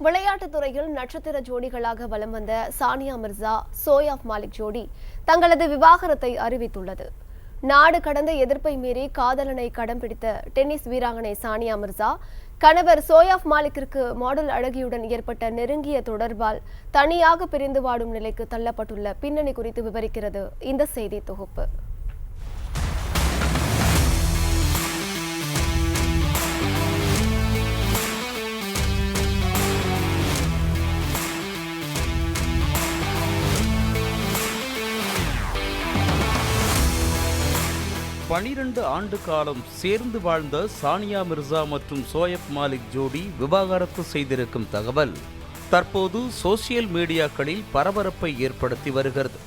விளையாட்டுத் துறையில் நட்சத்திர ஜோடிகளாக வலம் வந்த சானியா மிர்சா, சோயாப் மாலிக் ஜோடி தங்களது விவாகரத்தை அறிவித்துள்ளது. நாடு கடந்த எதிர்ப்பை மீறி காதலனை கடம் பிடித்த டென்னிஸ் வீராங்கனை சானியா மிர்சா, கணவர் சோயாப் மாலிக்கிற்கு மாடல் அழகியுடன் ஏற்பட்ட நெருங்கிய தொடர்பால் தனியாக பிரிந்து வாடும் நிலைக்கு தள்ளப்பட்டுள்ள பின்னணி குறித்து விவரிக்கிறது இந்த செய்தி தொகுப்பு. பனிரெண்டு ஆண்டு காலம் சேர்ந்து வாழ்ந்த சானியா மிர்சா மற்றும் சோயப் மாலிக் ஜோடி விவாகரத்து செய்திருக்கும் தகவல் தற்போது சோசியல் மீடியாக்களில் பரபரப்பை ஏற்படுத்தி வருகிறது.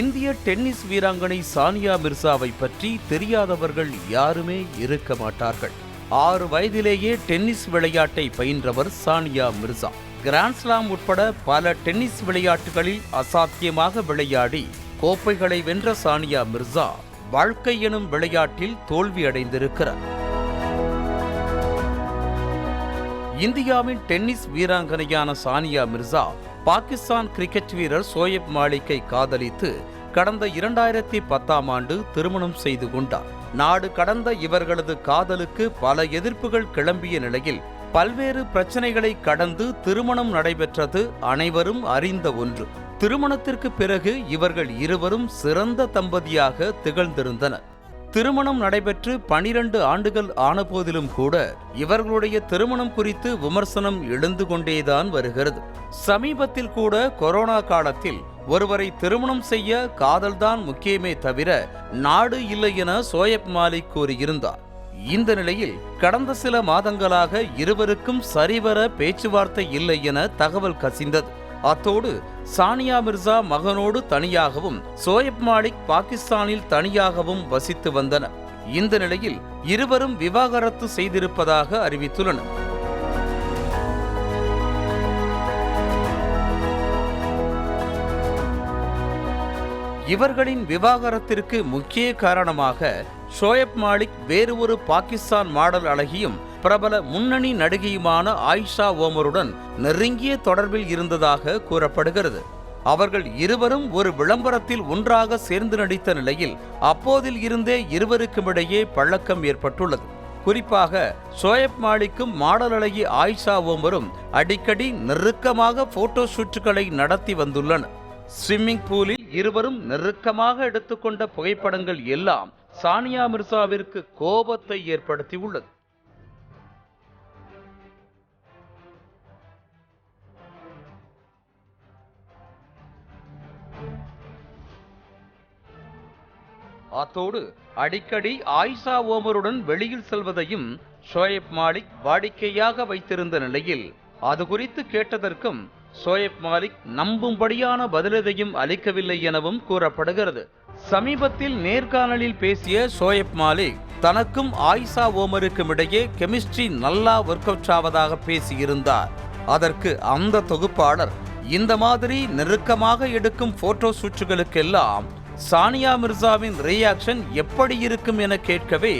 இந்திய டென்னிஸ் வீராங்கனை சானியா மிர்சாவை பற்றி தெரியாதவர்கள் யாருமே இருக்க மாட்டார்கள். 6 வயதிலேயே டென்னிஸ் விளையாட்டை பயின்றவர் சானியா மிர்சா. கிராண்ட்ஸ்லாம் உட்பட பல டென்னிஸ் விளையாட்டுகளில் அசாத்தியமாக விளையாடி கோப்பைகளை வென்ற சானியா மிர்சா வாழ்க்கை எனும் விளையாட்டில் தோல்வியடைந்திருக்கிறார். இந்தியாவின் டென்னிஸ் வீராங்கனையான சானியா மிர்சா பாகிஸ்தான் கிரிக்கெட் வீரர் சோயப் மாலிக்கை காதலித்து கடந்த 2010ஆம் ஆண்டு திருமணம் செய்து கொண்டார். நாடு கடந்த இவர்களது காதலுக்கு பல எதிர்ப்புகள் கிளம்பிய நிலையில் பல்வேறு பிரச்சனைகளை கடந்து திருமணம் நடைபெற்றது அனைவரும் அறிந்த ஒன்று. திருமணத்திற்கு பிறகு இவர்கள் இருவரும் சிறந்த தம்பதியாக திகழ்ந்திருந்தனர். திருமணம் நடைபெற்று 12 ஆண்டுகள் ஆனபோதிலும் கூட இவர்களுடைய திருமணம் குறித்து விமர்சனம் எழுந்து கொண்டேதான் வருகிறது. சமீபத்தில் கூட கொரோனா காலத்தில் ஒருவரை திருமணம் செய்ய காதல்தான் முக்கியமே தவிர நாடு இல்லை என சோயப் மாலிக் கூறியிருந்தார். இந்த நிலையில் கடந்த சில மாதங்களாக இருவருக்கும் சரிவர பேச்சுவார்த்தை இல்லை என தகவல் கசிந்தது. அத்தோடு சானியா மிர்சா மகனோடு தனியாகவும் சோயப் மாலிக் பாகிஸ்தானில் தனியாகவும் வசித்து வந்தனர். இந்த நிலையில் இருவரும் விவாகரத்து செய்திருப்பதாக அறிவித்துள்ளனர். இவர்களின் விவாகரத்திற்கு முக்கிய காரணமாக சோயப் மாலிக் வேறு ஒரு பாகிஸ்தான் மாடல் அழகியும் பிரபல முன்னணி நடிகையுமான ஆயிஷா ஓமருடன் நெருங்கிய தொடர்பில் இருந்ததாக கூறப்படுகிறது. அவர்கள் இருவரும் ஒரு விளம்பரத்தில் ஒன்றாக சேர்ந்து நடித்த நிலையில் அப்போதில் இருந்தே இருவருக்குமிடையே பழக்கம் ஏற்பட்டுள்ளது. குறிப்பாக சோயப் மாலிக்கும் மாடல் அழகி ஆயிஷா ஓமரும் அடிக்கடி நெருக்கமாக போட்டோ ஷூட்டுகளை நடத்தி வந்துள்ளனர். ஸ்விம்மிங் பூலில் இருவரும் நெருக்கமாக எடுத்துக்கொண்ட புகைப்படங்கள் எல்லாம் சானியா மிர்சாவிற்கு கோபத்தை ஏற்படுத்தியுள்ளது. அத்தோடு அடிக்கடி ஆயிஷா ஓமருடன் வெளியில் செல்வதையும் சோயப் மாலிக் வாடிக்கையாக வைத்திருந்த நிலையில் அது குறித்து கேட்டதற்கும் சோயப் மாலிக் நம்பும்படியான பதிலதையும் அளிக்கவில்லை எனவும் கூறப்படுகிறது. சமீபத்தில் நேர்காணலில் பேசிய சோயப் மாலிக் தனக்கும் ஆயிஷா ஓமருக்கும் இடையே கெமிஸ்ட்ரி நல்லா ஒர்க் அவுட் ஆவதாக பேசியிருந்தார். அதற்கு அந்த தொகுப்பாளர் இந்த மாதிரி நெருக்கமாக எடுக்கும் போட்டோ ஷூட்டுகளுக்கெல்லாம் சானியா மிர்சாவின் ரியாக்ஷன் எப்படி இருக்கும் என கேட்கவே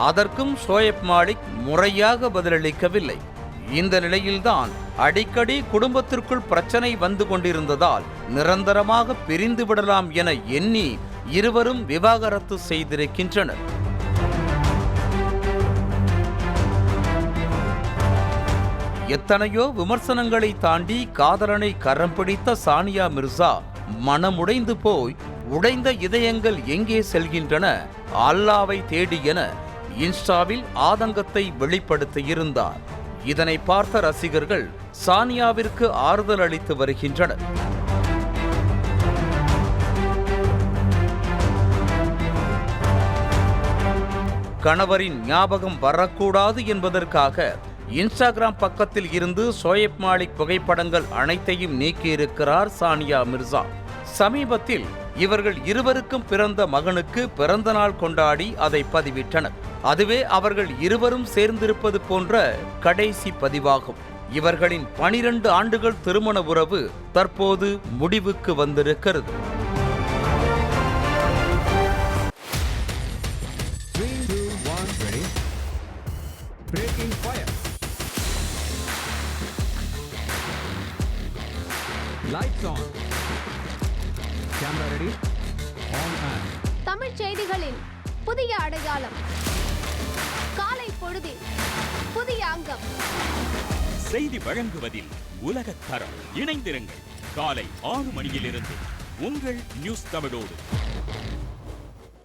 அதற்கும் சோயப் மாலிக் முறையாக பதிலளிக்கவில்லை. இந்த நிலையில்தான் அடிக்கடி குடும்பத்திற்குள் பிரச்சனை வந்து கொண்டிருந்ததால் நிரந்தரமாக பிரிந்து விடலாம் என எண்ணி இருவரும் விவாகரத்து செய்திருக்கின்றனர். எத்தனையோ விமர்சனங்களை தாண்டி காதலனை கரம் பிடித்த சானியா மிர்சா மனமுடைந்து போய் உடைந்த இதயங்கள் எங்கே செல்கின்றன, அல்லாவை தேடி என இன்ஸ்டாவில் ஆதங்கத்தை வெளிப்படுத்தியிருந்தார். இதனை பார்த்த ரசிகர்கள் சானியாவிற்கு ஆறுதல் அளித்து வருகின்றனர். கணவரின் ஞாபகம் வரக்கூடாது என்பதற்காக இன்ஸ்டாகிராம் பக்கத்தில் இருந்து சோயப் மாலிக் புகைப்படங்கள் அனைத்தையும் நீக்கியிருக்கிறார் சானியா மிர்சா. சமீபத்தில் இவர்கள் இருவருக்கும் பிறந்த மகனுக்கு பிறந்த நாள் கொண்டாடி அதை பதிவிட்டனர். அதுவே அவர்கள் இருவரும் சேர்ந்திருப்பது போன்ற கடைசி பதிவாகும். இவர்களின் 12 ஆண்டுகள் திருமண உறவு தற்போது முடிவுக்கு வந்திருக்கிறது. Lights on. Camera ready? On and. Tamil செய்திகளின் புதிய அடையாளம். காலை பொழுதில் புதிய அங்கம். செய்தி வழங்குவதில் உலகத் தரம். இணைந்திருங்கள். காலை 6 மணியிலிருந்து உங்கள் நியூஸ் தமிழோடு.